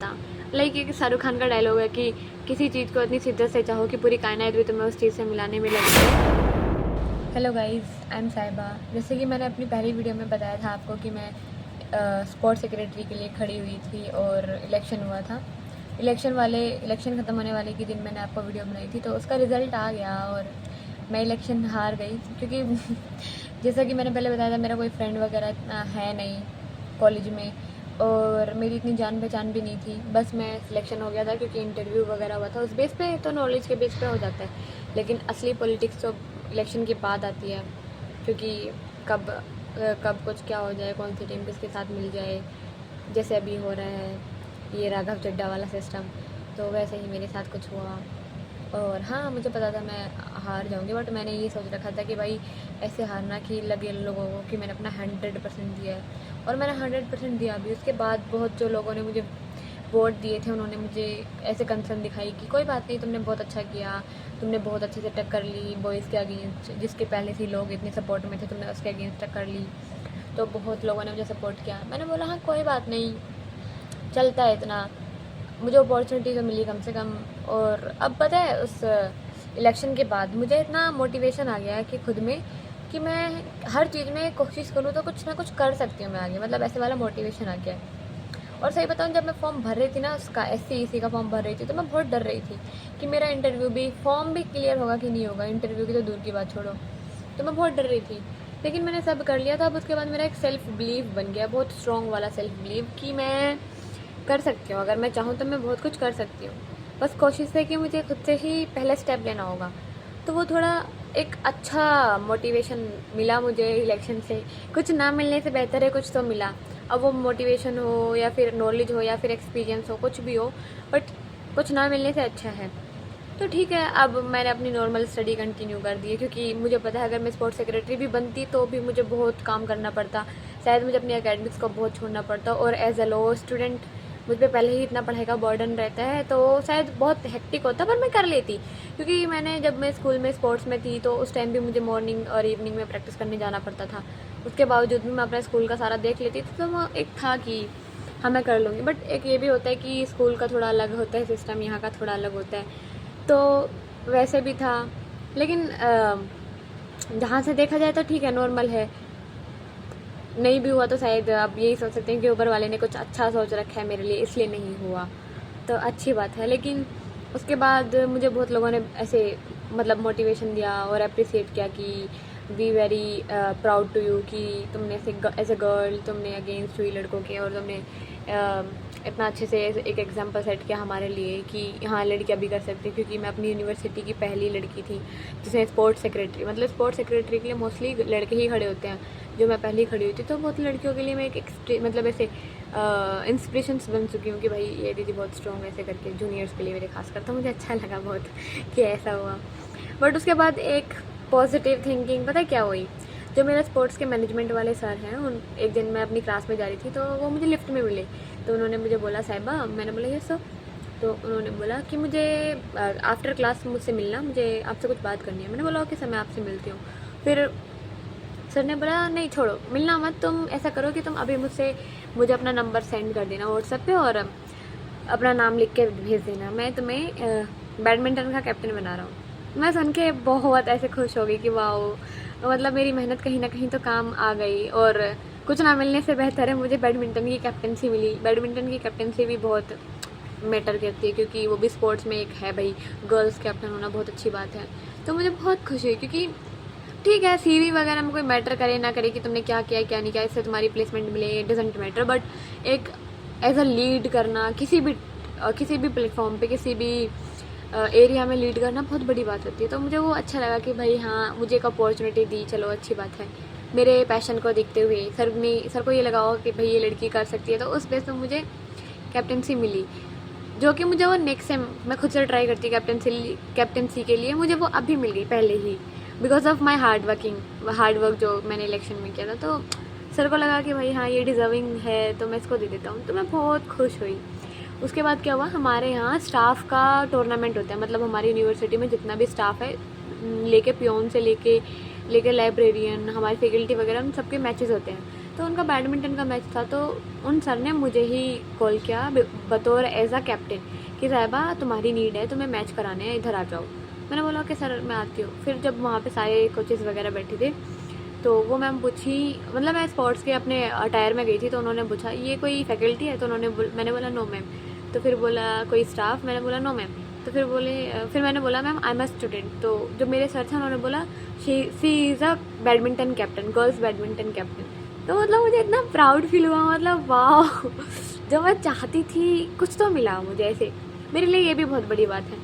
Like एक शाहरुख खान का dialogue है कि किसी चीज़ को इतनी शिद्दत से चाहो कि पूरी कायनात भी तुम्हें उस चीज़ से मिलाने में लगी है। हेलो गाइस, आई एम साहिबा। जैसे कि मैंने अपनी पहली वीडियो में बताया था आपको कि मैं स्पोर्ट्स सेक्रेटरी के लिए खड़ी हुई थी और इलेक्शन हुआ था। इलेक्शन ख़त्म होने वाले के दिन मैंने आपको वीडियो बनाई थी, तो उसका रिज़ल्ट आ गया और मैं इलेक्शन हार गई क्योंकि जैसा कि मैंने पहले बताया था, मेरा कोई फ्रेंड वगैरह इतना है नहीं कॉलेज में और मेरी इतनी जान पहचान भी नहीं थी। बस मैं सिलेक्शन हो गया था क्योंकि इंटरव्यू वगैरह हुआ था। उस बेस पे तो नॉलेज के बेस पे हो जाता है, लेकिन असली पॉलिटिक्स तो इलेक्शन के बाद आती है, क्योंकि कब कब कुछ क्या हो जाए, कौन सी टीम किसके साथ मिल जाए, जैसे अभी हो रहा है ये राघव चड्ढा वाला सिस्टम, तो वैसे ही मेरे साथ कुछ हुआ। और हाँ, मुझे पता था मैं हार जाऊंगी, बट मैंने ये सोच रखा था कि भाई ऐसे हारना कि लगे लोगों को कि मैंने अपना 100% दिया है, और मैंने 100% दिया भी। उसके बाद बहुत जो लोगों ने मुझे वोट दिए थे उन्होंने मुझे ऐसे कंसर्न दिखाई कि कोई बात नहीं, तुमने बहुत अच्छा किया, तुमने बहुत अच्छे से टक्कर ली बॉयज़ के अगेंस्ट, जिसके पहले से लोग इतने सपोर्ट में थे, तुमने उसके अगेंस्ट टक्कर ली। तो बहुत लोगों ने मुझे सपोर्ट किया। मैंने बोला हाँ कोई बात नहीं, चलता है इतना, मुझे अपॉर्चुनिटी तो मिली कम से कम। और अब पता है, उस इलेक्शन के बाद मुझे इतना मोटिवेशन आ गया है कि खुद में कि मैं हर चीज़ में कोशिश करूँ तो कुछ ना कुछ कर सकती हूँ मैं आगे, मतलब ऐसे वाला मोटिवेशन आ गया है। और सही बताऊँ, जब मैं फॉर्म भर रही थी ना, उसका SC/EC का फॉर्म भर रही थी, तो मैं बहुत डर रही थी कि मेरा इंटरव्यू भी, फॉर्म भी क्लियर होगा कि नहीं होगा, इंटरव्यू की तो दूर की बात छोड़ो। तो मैं बहुत डर रही थी, लेकिन मैंने सब कर लिया था। अब उसके बाद मेरा एक सेल्फ बिलीव बन गया, बहुत स्ट्रॉन्ग वाला सेल्फ बिलीव कि मैं कर सकती हूँ, अगर मैं चाहूँ तो मैं बहुत कुछ कर सकती हूँ। बस कोशिश है कि मुझे खुद से ही पहला स्टेप लेना होगा। तो वो थोड़ा एक अच्छा मोटिवेशन मिला मुझे इलेक्शन से। कुछ ना मिलने से बेहतर है कुछ तो मिला। अब वो मोटिवेशन हो या फिर नॉलेज हो या फिर एक्सपीरियंस हो, कुछ भी हो, बट कुछ ना मिलने से अच्छा है। तो ठीक है, अब मैंने अपनी नॉर्मल स्टडी कंटिन्यू कर दी है, क्योंकि मुझे पता है अगर मैं स्पोर्ट्स सेक्रेटरी भी बनती तो भी मुझे बहुत काम करना पड़ता, शायद मुझे अपनी एकेडमिक्स को बहुत छोड़ना पड़ता, और एज अ लॉ स्टूडेंट मुझ पर पहले ही इतना पढ़ाई का बर्डन रहता है, तो शायद बहुत हेक्टिक होता, पर मैं कर लेती। क्योंकि मैंने जब मैं स्कूल में स्पोर्ट्स में थी तो उस टाइम भी मुझे मॉर्निंग और इवनिंग में प्रैक्टिस करने जाना पड़ता था। उसके बावजूद भी मैं अपना स्कूल का सारा देख लेती थी, तो वो एक था कि हाँ मैं कर लूँगी। बट एक ये भी होता है कि स्कूल का थोड़ा अलग होता है सिस्टम, यहाँ का थोड़ा अलग होता है, तो वैसे भी था। लेकिन जहाँ से देखा जाए तो ठीक है, नॉर्मल है। नहीं भी हुआ तो शायद आप यही सोच सकते हैं कि ऊपर वाले ने कुछ अच्छा सोच रखा है मेरे लिए, इसलिए नहीं हुआ, तो अच्छी बात है। लेकिन उसके बाद मुझे बहुत लोगों ने ऐसे मतलब मोटिवेशन दिया और अप्रिसिएट किया कि we very proud to you, कि तुमने ऐसे एज ए गर्ल तुमने अगेंस्ट हुई लड़कों के, और तुमने इतना अच्छे से एक एग्जांपल सेट किया हमारे लिए कि हाँ लड़कियां भी कर सकती, क्योंकि मैं अपनी यूनिवर्सिटी की पहली लड़की थी जिसने स्पोर्ट्स सेक्रेटरी, मतलब स्पोर्ट्स सेक्रेटरी के लिए मोस्टली लड़के ही खड़े होते हैं, जो मैं पहली खड़ी हुई थी। तो बहुत लड़कियों के लिए मैं एक मतलब ऐसे इंस्पिरेशंस बन चुकी हूँ कि भाई ये दीदी बहुत स्ट्रॉन्ग ऐसे करके, जूनियर्स के लिए मेरे खासकर, तो मुझे अच्छा लगा बहुत कि ऐसा हुआ। बट उसके बाद एक पॉजिटिव थिंकिंग पता है क्या हुई, जो मेरा स्पोर्ट्स के मैनेजमेंट वाले सर हैं, उन एक दिन मैं अपनी क्लास में जा रही थी तो वो मुझे लिफ्ट में मिले, तो उन्होंने मुझे बोला साहिबा, मैंने बोला ये सर, तो उन्होंने बोला कि मुझे आफ्टर क्लास मुझसे मिलना, मुझे आपसे कुछ बात करनी है। मैंने बोला ओके सर, मैं आपसे मिलती हूँ। फिर सर ने बोला नहीं छोड़ो, मिलना मत, तुम ऐसा करो कि तुम अभी मुझे अपना नंबर सेंड कर देना व्हाट्सएप पे, और अपना नाम लिख के भेज देना, मैं तुम्हें बैडमिंटन का कैप्टन बना रहा हूँ। मैं सुन के बहुत ऐसे खुश हो गई कि वाह, मतलब मेरी मेहनत कहीं ना कहीं तो काम आ गई, और कुछ ना मिलने से बेहतर है मुझे बैडमिंटन की कैप्टनसी मिली। बैडमिंटन की कैप्टनसी भी बहुत मैटर करती है, क्योंकि वो भी स्पोर्ट्स में एक है भाई, गर्ल्स कैप्टन होना बहुत अच्छी बात है। तो मुझे बहुत खुशी हुई, क्योंकि ठीक है CV वगैरह में कोई मैटर करे ना करे कि तुमने क्या किया क्या नहीं किया, इससे तुम्हारी प्लेसमेंट मिले, डजेंट मैटर, बट एक एज अ लीड करना किसी भी प्लेटफॉर्म पे, किसी भी एरिया में लीड करना बहुत बड़ी बात होती है। तो मुझे वो अच्छा लगा कि भाई हाँ मुझे एक अपॉर्चुनिटी दी, चलो अच्छी बात है। मेरे पैशन को देखते हुए सर को ये लगा होगा कि भाई ये लड़की कर सकती है, तो उस बेस पर मुझे कैप्टनसी मिली, जो कि मुझे वो नेक्स्ट टाइम मैं खुद से ट्राई करती कैप्टनसी के लिए, मुझे वो अभी मिल गई पहले ही, because of my hard work जो मैंने इलेक्शन में किया था। तो सर को लगा कि भाई हाँ ये डिज़र्विंग है, तो मैं इसको दे देता हूँ, तो मैं बहुत खुश हुई। उसके बाद क्या हुआ, हमारे यहाँ स्टाफ का टूर्नामेंट होता है, मतलब हमारी यूनिवर्सिटी में जितना भी स्टाफ है, लेके पियोन से लेके लाइब्रेरियन, हमारी फैकल्टी वगैरह, उन सबके मैचेस होते हैं। तो उनका बैडमिंटन का मैच था, तो उन सर ने मुझे ही कॉल किया बतौर एज अ कैप्टन कि साहिबा तुम्हारी नीड है, तुम्हें मैच कराने हैं, इधर आ जाओ। मैंने बोला कि सर मैं आती हूँ। फिर जब वहाँ पे सारे कोचेस वगैरह बैठे थे तो वो मैम पूछी, मतलब मैं स्पोर्ट्स के अपने अटायर में गई थी, तो उन्होंने पूछा ये कोई फैकल्टी है, तो मैंने बोला नो मैम। तो फिर बोला कोई स्टाफ, मैंने बोला नो मैम। तो फिर मैंने बोला ma'am I am a student. तो जो मेरे सर थे उन्होंने बोला she is a badminton captain, girls badminton captain. तो मतलब मुझे इतना प्राउड फील हुआ, मतलब वाह जो मैं चाहती थी कुछ तो मिला मुझे, ऐसे मेरे लिए ये भी बहुत बड़ी बात है।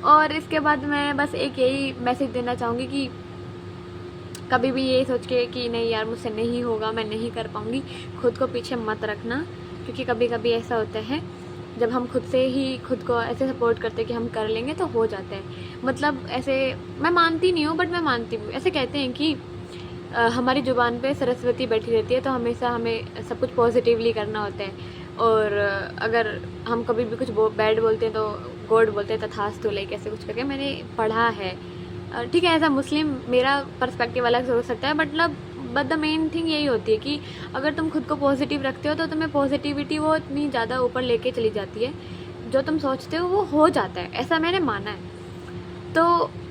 और इसके बाद मैं बस एक यही मैसेज देना चाहूँगी कि कभी भी ये सोच के कि नहीं यार मुझसे नहीं होगा, मैं नहीं कर पाऊँगी, खुद को पीछे मत रखना। क्योंकि कभी कभी ऐसा होता है जब हम खुद से ही खुद को ऐसे सपोर्ट करते हैं कि हम कर लेंगे तो हो जाता है। मतलब ऐसे मैं मानती नहीं हूँ बट मैं मानती हूँ, ऐसे कहते हैं कि हमारी ज़ुबान पे सरस्वती बैठी रहती है, तो हमेशा हमें सब कुछ पॉजिटिवली करना होता है। और अगर हम कभी भी कुछ बैड बोलते हैं तो गॉड बोलते हैं तथास्तु, लाइक ऐसे कुछ करके मैंने पढ़ा है। ठीक है, एज अ मुस्लिम मेरा पर्सपेक्टिव अलग हो सकता है, बट द मेन थिंग यही होती है कि अगर तुम खुद को पॉजिटिव रखते हो तो तुम्हें पॉजिटिविटी वो इतनी ज़्यादा ऊपर लेके चली जाती है, जो तुम सोचते हो वो हो जाता है, ऐसा मैंने माना है। तो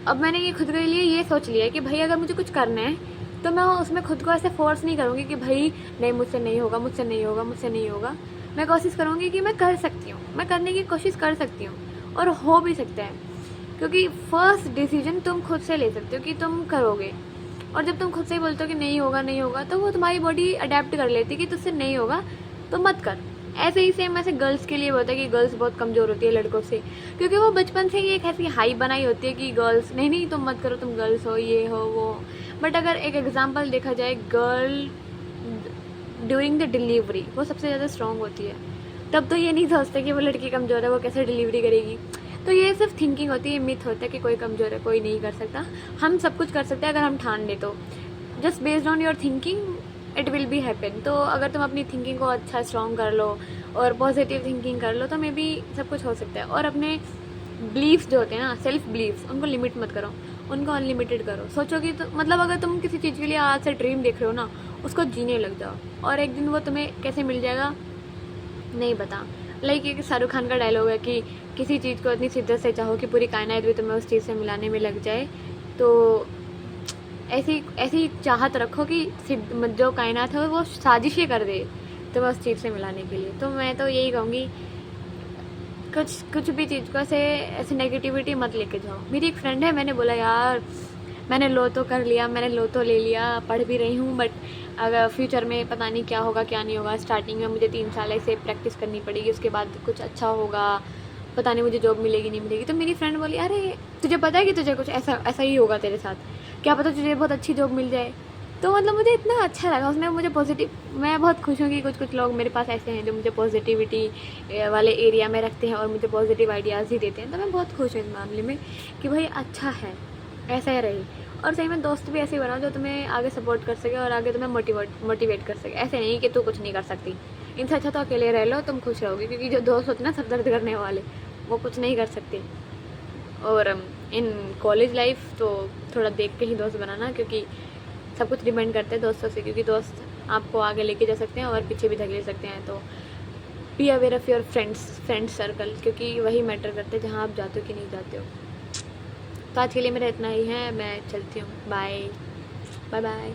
अब मैंने ये खुद के लिए ये सोच लिया है कि भाई अगर मुझे कुछ करना है तो मैं उसमें खुद को ऐसे फोर्स नहीं करूँगी कि भाई नहीं मुझसे नहीं होगा, मुझसे नहीं होगा, मुझसे नहीं होगा। मैं कोशिश करूँगी कि मैं कर सकती हूँ, मैं करने की कोशिश कर सकती हूँ और हो भी सकता है। क्योंकि फर्स्ट डिसीजन तुम खुद से ले सकते हो कि तुम करोगे, और जब तुम खुद से ही बोलते हो कि नहीं होगा नहीं होगा, तो वो तुम्हारी बॉडी अडेप्ट कर लेती है कि तुझसे नहीं होगा तो मत कर। ऐसे ही सेम ऐसे गर्ल्स के लिए होता है कि गर्ल्स बहुत कमज़ोर होती है लड़कों से, क्योंकि वो बचपन से ही एक ऐसी हाई बनाई होती है कि गर्ल्स नहीं नहीं तुम मत करो, तुम गर्ल्स हो, ये हो वो। बट अगर एक एग्जांपल देखा जाए, गर्ल ड्यूरिंग द डिलीवरी वो सबसे ज़्यादा स्ट्रॉन्ग होती है, तब तो ये नहीं सोचते कि वो लड़की कमज़ोर है, वो कैसे डिलीवरी करेगी। तो ये सिर्फ थिंकिंग होती है, मिथ होता है कि कोई कमज़ोर है, कोई नहीं कर सकता। हम सब कुछ कर सकते हैं अगर हम ठान ले तो। Just based on your thinking it will be happen. तो अगर तुम अपनी थिंकिंग को अच्छा स्ट्रॉन्ग कर लो और पॉजिटिव थिंकिंग कर लो तो मे बी सब कुछ हो सकता है। और अपने बिलीव्स जो होते हैं ना, सेल्फ बिलीव्स, उनको लिमिट मत करो, उनको अनलिमिटेड करो। सोचो कि तो मतलब अगर तुम किसी चीज़ के लिए आज से ड्रीम देख रहे हो ना, उसको जीने लग जाओ और एक दिन वो तुम्हें कैसे मिल जाएगा नहीं पता। लाइक एक शाहरुख खान का डायलॉग है कि किसी चीज़ को इतनी शिद्दत से चाहो कि पूरी कायनात भी तुम्हें उस चीज़ से मिलाने में लग जाए। तो ऐसी चाहत रखो कि जो कायनात है वो साजिशें कर दे तुम्हें उस चीज़ से मिलाने के लिए। तो मैं तो यही कहूँगी कुछ भी चीज़ को ऐसे नेगेटिविटी मत लेके जाओ। मेरी एक फ्रेंड है, मैंने बोला यार मैंने लो तो कर लिया, मैंने लो तो ले लिया, पढ़ भी रही हूँ, बट अगर फ्यूचर में पता नहीं क्या होगा क्या नहीं होगा। स्टार्टिंग में मुझे 3 साल ऐसे प्रैक्टिस करनी पड़ेगी, उसके बाद कुछ अच्छा होगा, पता नहीं मुझे जॉब मिलेगी नहीं मिलेगी। तो मेरी फ्रेंड बोली अरे तुझे पता है कि तुझे कुछ ऐसा ही होगा तेरे साथ, क्या पता तुझे बहुत अच्छी जॉब मिल जाए। तो मतलब मुझे इतना अच्छा लगा, उसने मुझे पॉजिटिव, मैं बहुत खुश हूँ कि कुछ लोग मेरे पास ऐसे हैं जो मुझे पॉजिटिविटी वाले एरिया में रखते हैं और मुझे पॉजिटिव आइडियाज़ ही देते हैं। तो मैं बहुत खुश हूँ इस मामले में कि भाई अच्छा है, ऐसा ही रही। और सही में दोस्त भी ऐसे ही बनाओ जो तुम्हें आगे सपोर्ट कर सके और आगे तुम्हें मोटिवेट कर सके। ऐसे नहीं कि तू कुछ नहीं कर सकती, इनसे अच्छा तो अकेले रह लो, तुम खुश रहोगे। क्योंकि जो दोस्त होते हैं ना सर दर्द करने वाले, वो कुछ नहीं कर सकते। और इन कॉलेज लाइफ तो थोड़ा देख के ही दोस्त बनाना, क्योंकि सब कुछ डिपेंड करते हैं दोस्तों से, क्योंकि दोस्त आपको आगे लेके जा सकते हैं और पीछे भी धकेल सकते हैं। तो be aware of your friend circle, क्योंकि वही मैटर करते हैं जहाँ आप जाते हो कि नहीं जाते हो। तो आज के लिए मेरा इतना ही है, मैं चलती हूँ, बाय बाय बाय।